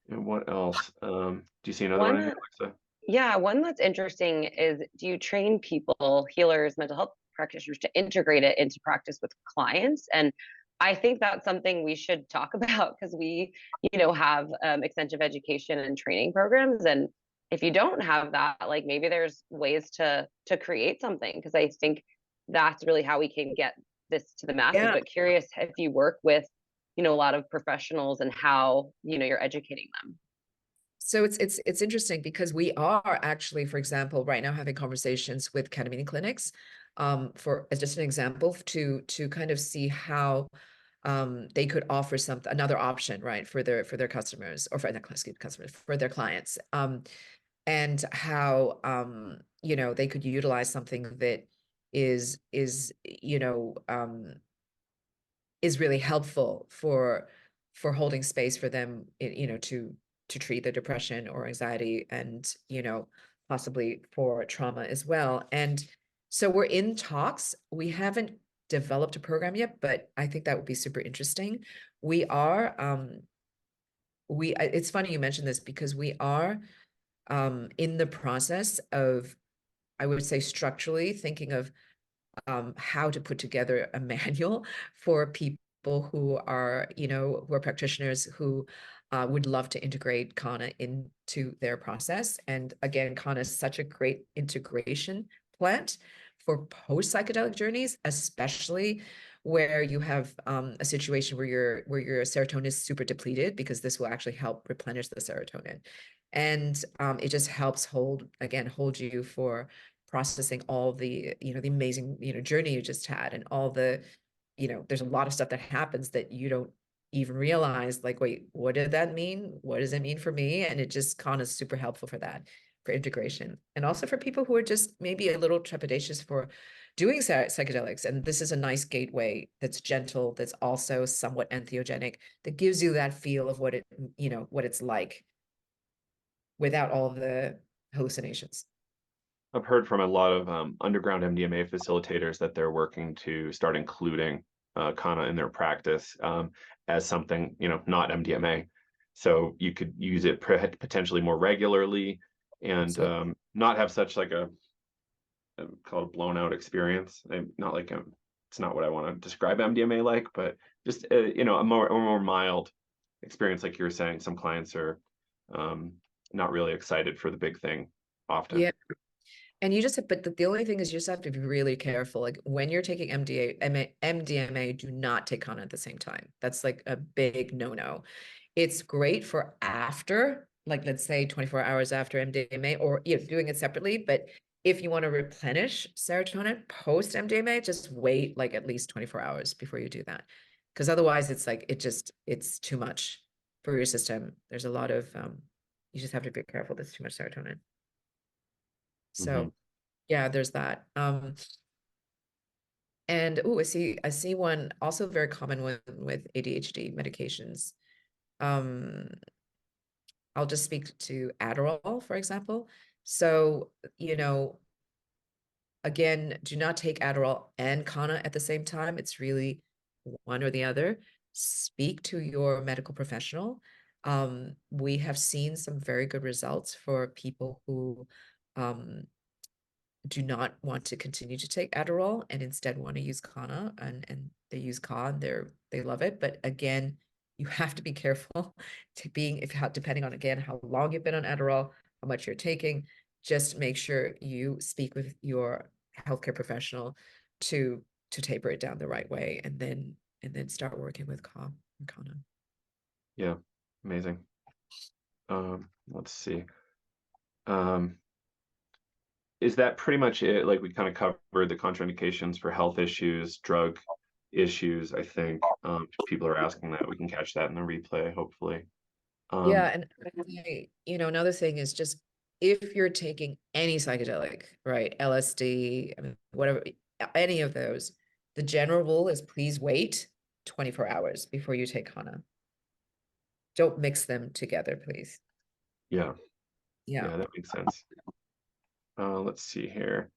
what else? Do you see another one in here, One, Alexa? yeah, one that's interesting is, do you train people, healers, mental health practitioners, to integrate it into practice with clients? And I think that's something we should talk about because we, have extensive education and training programs. And if you don't have that, like maybe there's ways to create something, because I think that's really how we can get this to the masses. Yeah. But curious if you work with, a lot of professionals and how, you're educating them. So it's interesting because we are actually, for example, right now having conversations with ketamine clinics, for as just an example, to kind of see how they could offer another option, right, for their customers, or for not customers, for their clients, and how they could utilize something that is is really helpful for holding space for them, to treat their depression or anxiety, and possibly for trauma as well. And so we're in talks. We haven't developed a program yet, but I think that would be super interesting. We are it's funny you mentioned this because we are in the process of, I would say, structurally thinking of how to put together a manual for people who are, who are practitioners who would love to integrate Kanna into their process. And again, Kanna is such a great integration plant for post-psychedelic journeys, especially where you have a situation where your serotonin is super depleted, because this will actually help replenish the serotonin. And it just helps hold you for processing all the the amazing journey you just had, and all the there's a lot of stuff that happens that you don't even realize, like, wait, what did that mean? What does it mean for me? And it just kind of super helpful for that, for integration, and also for people who are just maybe a little trepidatious for doing psychedelics. And this is a nice gateway that's gentle, that's also somewhat entheogenic, that gives you that feel of what it's like without all the hallucinations. I've heard from a lot of underground MDMA facilitators that they're working to start including Kanna in their practice as something, not MDMA. So you could use it potentially more regularly and not have such like a called blown out experience. Not like it's not what I want to describe MDMA like, but just a more mild experience, like you were saying. Some clients are not really excited for the big thing often. Yeah. And you just have, but the only thing is you just have to be really careful. Like when you're taking MDMA, do not take Kanna at the same time. That's like a big no-no. It's great for after, like let's say 24 hours after MDMA, or doing it separately. But if you want to replenish serotonin post MDMA, just wait like at least 24 hours before you do that. Because otherwise it's like, it's too much for your system. There's a lot of, you just have to be careful. There's too much serotonin. Mm-hmm. So yeah, there's that. And oh, I see one also very common one with ADHD medications. Um, I'll just speak to Adderall, for example. So, again, do not take Adderall and Kanna at the same time. It's really one or the other. Speak to your medical professional. We have seen some very good results for people who um, do not want to continue to take Adderall and instead want to use Kanna, and they use Ka and they love it. But again, you have to be careful to being depending on again how long you've been on Adderall, how much you're taking. Just make sure you speak with your healthcare professional to taper it down the right way, and then start working with Ka and Kanna. Yeah, amazing. Let's see. Um, is that pretty much it? Like we kind of covered the contraindications for health issues, drug issues, I think. People are asking that. We can catch that in the replay, hopefully. Yeah, and another thing is just if you're taking any psychedelic, right, LSD, I mean, whatever, any of those, the general rule is please wait 24 hours before you take Hana. Don't mix them together, please. Yeah, Yeah. yeah, that makes sense. Let's see here.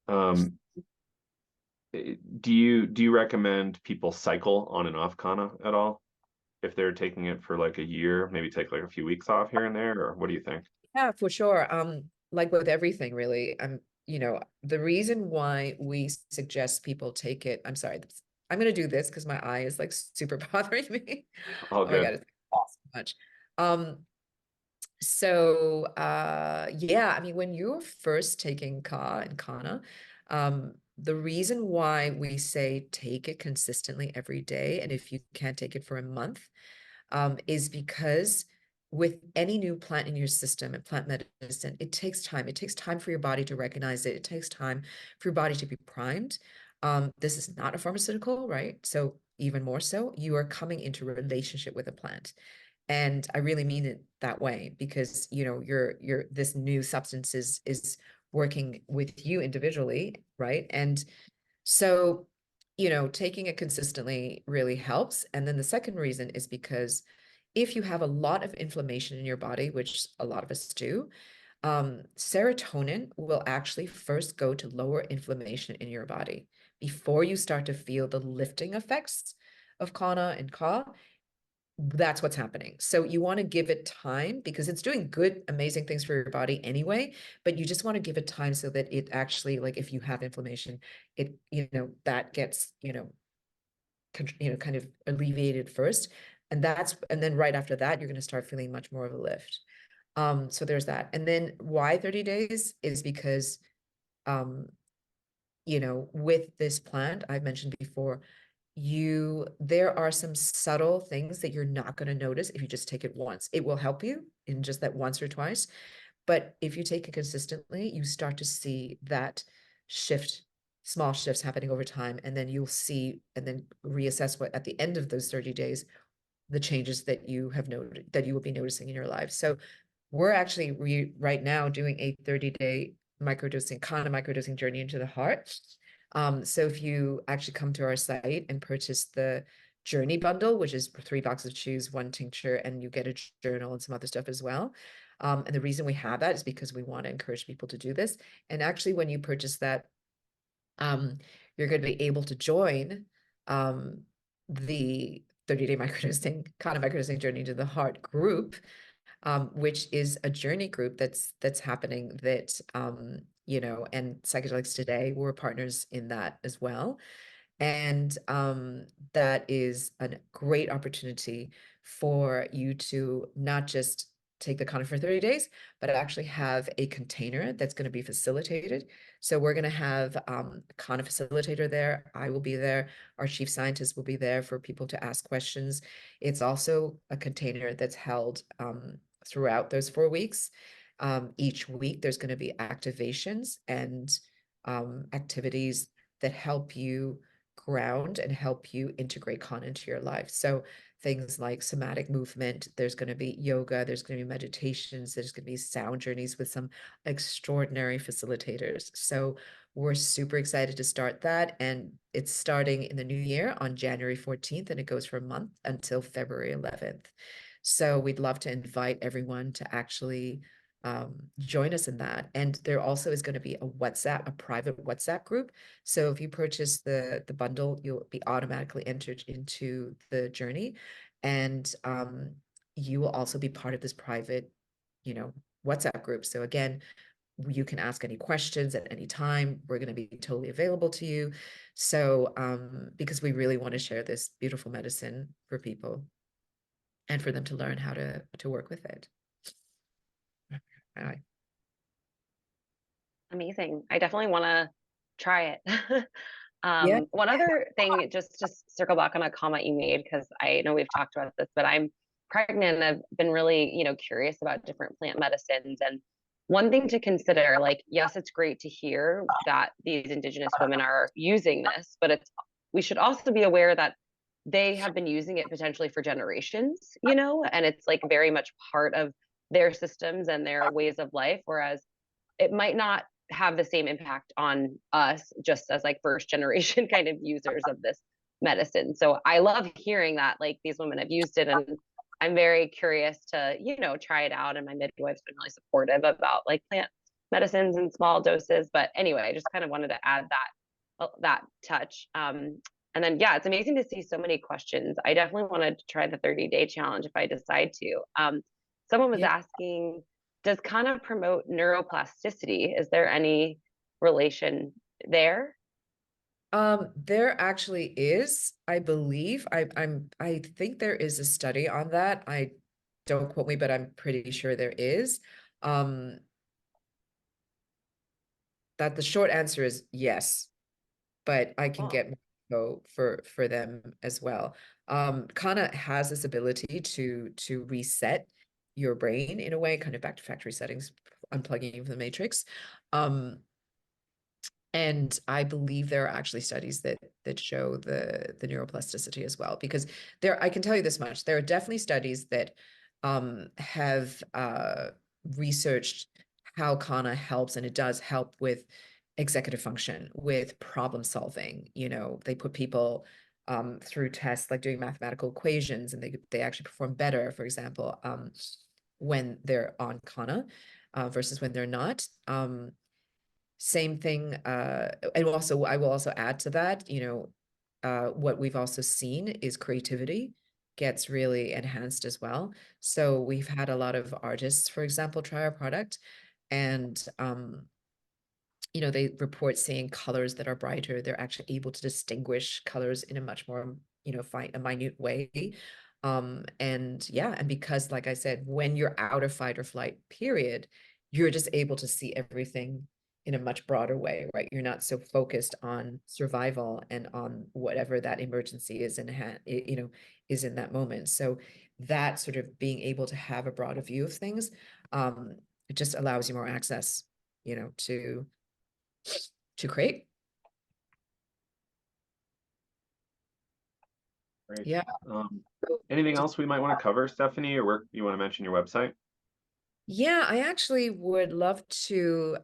Um, do you recommend people cycle on and off Kana at all? If they're taking it for like a year, maybe take like a few weeks off here and there, or what do you think? Yeah, for sure. Like with everything, really. The reason why we suggest people take it, I'm sorry, I'm gonna do this because my eye is like super bothering me. All Oh my God, good. it's so much. Yeah, I mean, when you're first taking Ka and Kana, the reason why we say take it consistently every day, and if you can't take it for a month, is because with any new plant in your system and plant medicine, it takes time. It takes time for your body to recognize it. It takes time for your body to be primed. This is not a pharmaceutical, right? So even more so, you are coming into a relationship with a plant. And I really mean it that way because, you're this new substance is working with you individually, right? And so, taking it consistently really helps. And then the second reason is because if you have a lot of inflammation in your body, which a lot of us do, serotonin will actually first go to lower inflammation in your body before you start to feel the lifting effects of Kana and Ka. That's what's happening. So you want to give it time because it's doing good, amazing things for your body anyway, but you just want to give it time so that it actually, like if you have inflammation, it, that gets, kind of alleviated first. And then right after that, you're going to start feeling much more of a lift. So there's that. And then why 30 days is because, um, with this plant, I've mentioned before, there are some subtle things that you're not going to notice if you just take it once. It will help you in just that once or twice. But if you take it consistently, you start to see that shift, small shifts happening over time. And then you'll see and then reassess what at the end of those 30 days, the changes that you have noted that you will be noticing in your life. So we're actually right now doing a 30-day microdosing, kind of microdosing journey into the heart. So if you actually come to our site and purchase the journey bundle, which is 3 boxes of chews, 1 tincture, and you get a journal and some other stuff as well. And the reason we have that is because we want to encourage people to do this. And actually, when you purchase that, you're going to be able to join the 30-day microdosing, Kanna microdosing journey to the heart group, which is a journey group that's happening that, you know, and Psychedelics Today, we're partners in that as well. And that is a great opportunity for you to not just take the Kanna for 30 days, but actually have a container that's going to be facilitated. So we're going to have a Kanna facilitator there. I will be there. Our chief scientist will be there for people to ask questions. It's also a container that's held throughout those 4 weeks. Each week, there's going to be activations and activities that help you ground and help you integrate Kanna into your life. So things like somatic movement, there's going to be yoga, there's going to be meditations, there's going to be sound journeys with some extraordinary facilitators. So we're super excited to start that. And it's starting in the new year on January 14th, and it goes for a month until February 11th. So we'd love to invite everyone to actually join us in that. And there also is going to be a private WhatsApp group. So if you purchase the bundle, you'll be automatically entered into the journey. And you will also be part of this private, you know, WhatsApp group. So again, you can ask any questions at any time. We're going to be totally available to you. So because we really want to share this beautiful medicine for people and for them to learn how to work with it. Amazing. I definitely want to try it. Yeah. One other thing, just to circle back on a comment you made, because I know we've talked about this, but I'm pregnant and I've been really, curious about different plant medicines. And one thing to consider, like, yes, it's great to hear that these Indigenous women are using this, but we should also be aware that they have been using it potentially for generations, and it's like very much part of their systems and their ways of life, whereas it might not have the same impact on us just as like first generation kind of users of this medicine. So I love hearing that like these women have used it, and I'm very curious to, try it out. And my midwife's been really supportive about like plant medicines in small doses. But anyway, I just kind of wanted to add that touch. And then, yeah, it's amazing to see so many questions. I definitely wanted to try the 30-day challenge if I decide to. Someone was Yeah. asking, does Kanna promote neuroplasticity? Is there any relation there? There actually is, I believe. I think there is a study on that. I don't quote me, but I'm pretty sure there is. That the short answer is yes, but I can Cool. get more for them as well. Kanna has this ability to reset your brain in a way, kind of back to factory settings, unplugging you from the matrix. And I believe there are actually studies that show the neuroplasticity as well, because I can tell you this much, there are definitely studies that have researched how Kanna helps, and it does help with executive function, with problem solving. They put people through tests like doing mathematical equations, and they actually perform better, for example, when they're on Kanna versus when they're not. Same thing, and also I will also add to that, what we've also seen is creativity gets really enhanced as well. So we've had a lot of artists, for example, try our product, and they report seeing colors that are brighter. They're actually able to distinguish colors in a much more, a minute way. And because, like I said, when you're out of fight or flight period, you're just able to see everything in a much broader way, right? You're not so focused on survival and on whatever that emergency is in hand, is in that moment. So that sort of being able to have a broader view of things, it just allows you more access, to create. Great. Yeah. Anything else we might want to cover, Stephanie, or where you want to mention your website? Yeah, I actually would love to,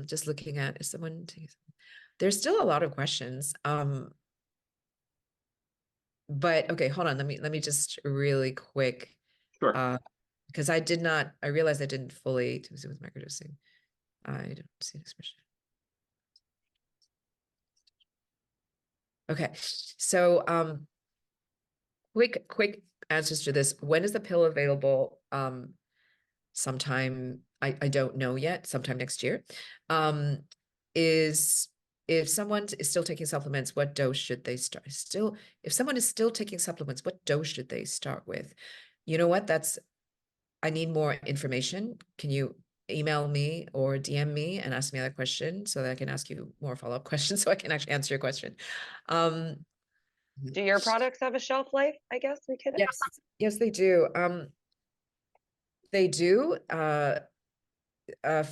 just looking at, is someone there's still a lot of questions. But okay, hold on. Let me just really quick, Sure. because I realized I didn't fully to with microdosing. I don't see an expression. Okay, so quick answers to this. When is the pill available? Sometime, I don't know yet, sometime next year. Is If someone is still taking supplements, what dose should they start? If someone is still taking supplements, what dose should they start with? You know what? I need more information. Can you email me or DM me and ask me that question so that I can ask you more follow-up questions so I can actually answer your question. Do your products have a shelf life? I guess we could. Yes, they do. They do.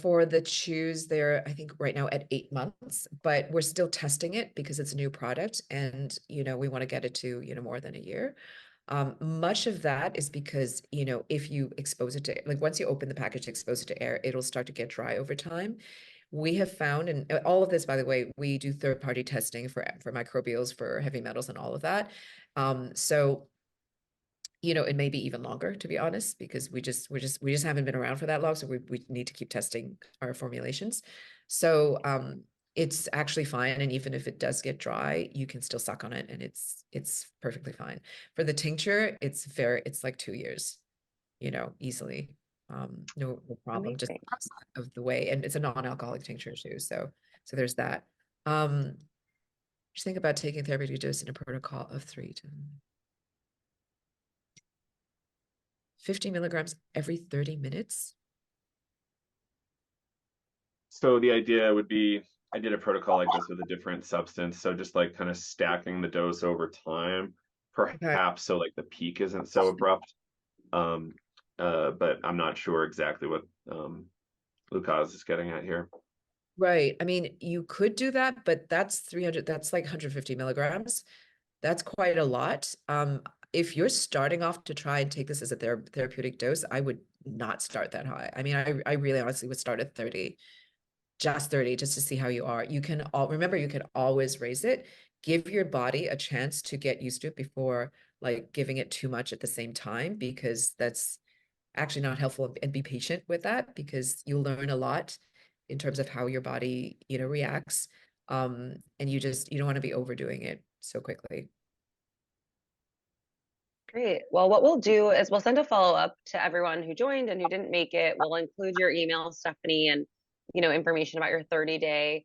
For the chews, they're, I think right now at 8 months, but we're still testing it because it's a new product, and we want to get it to more than a year. Much of that is because if you expose it to, like, once you open the package, expose it to air, it'll start to get dry over time. We have found, and all of this, by the way, we do third-party testing for microbials, for heavy metals, and all of that. So it may be even longer, to be honest, because we just haven't been around for that long. So we need to keep testing our formulations. So it's actually fine. And even if it does get dry, you can still suck on it, and it's perfectly fine. For the tincture, it's like 2 years, easily. No problem, just Amazing. because of the way, and it's a non-alcoholic tincture too. So there's that. Just think about taking therapeutic dose in a protocol of 3 to 50 milligrams every 30 minutes. So the idea would be, I did a protocol like this with a different substance. So just like kind of stacking the dose over time, perhaps, so like the peak isn't so abrupt. But I'm not sure exactly what Lucas is getting at here. Right. I mean, you could do that, but that's 300, that's like 150 milligrams. That's quite a lot. If you're starting off to try and take this as a therapeutic dose, I would not start that high. I mean, I really honestly would start at 30, just 30, just to see how you are. Remember, you can always raise it. Give your body a chance to get used to it before like giving it too much at the same time, because that's actually not helpful. And be patient with that, because you'll learn a lot in terms of how your body, reacts. And you don't want to be overdoing it so quickly. Great. Well, what we'll do is we'll send a follow-up to everyone who joined and who didn't make it. We'll include your email, Stephanie, and information about your 30-day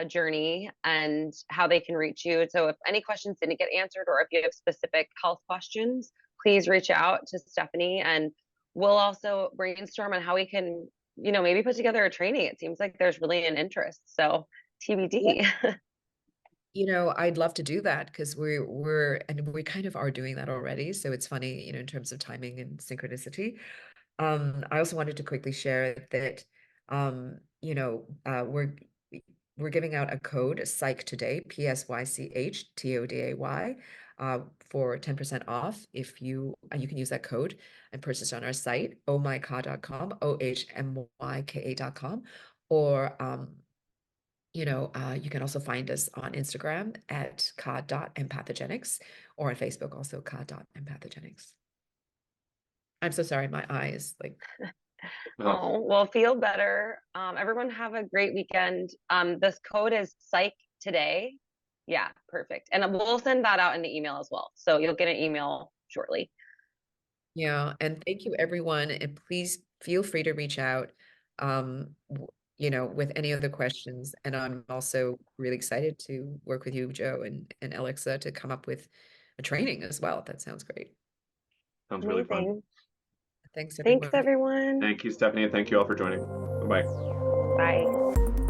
journey and how they can reach you. So if any questions didn't get answered, or if you have specific health questions, please reach out to Stephanie, and we'll also brainstorm on how we can, maybe put together a training. It seems like there's really an interest. So TBD. I'd love to do that, because we kind of are doing that already. So it's funny, in terms of timing and synchronicity. I also wanted to quickly share that, we're giving out a code, Psych Today, PSYCHTODAY, for 10% off. If you can use that code and purchase on our site, ohmyka.com, ohmyka.com, or you can also find us on Instagram at ka.empathogenics, or on Facebook also ka.empathogenics. I'm so sorry, my eye is like. Oh, well, feel better. Everyone have a great weekend. This code is Psych Today. Yeah, perfect. And we'll send that out in the email as well. So you'll get an email shortly. Yeah, and thank you, everyone. And please feel free to reach out, with any other questions. And I'm also really excited to work with you, Joe, and Alexa, to come up with a training as well. That sounds great. Sounds really fun. Amazing. Thanks, Thanks, everyone. everyone. Thank you, Stephanie, and thank you all for joining. Bye-bye. Bye.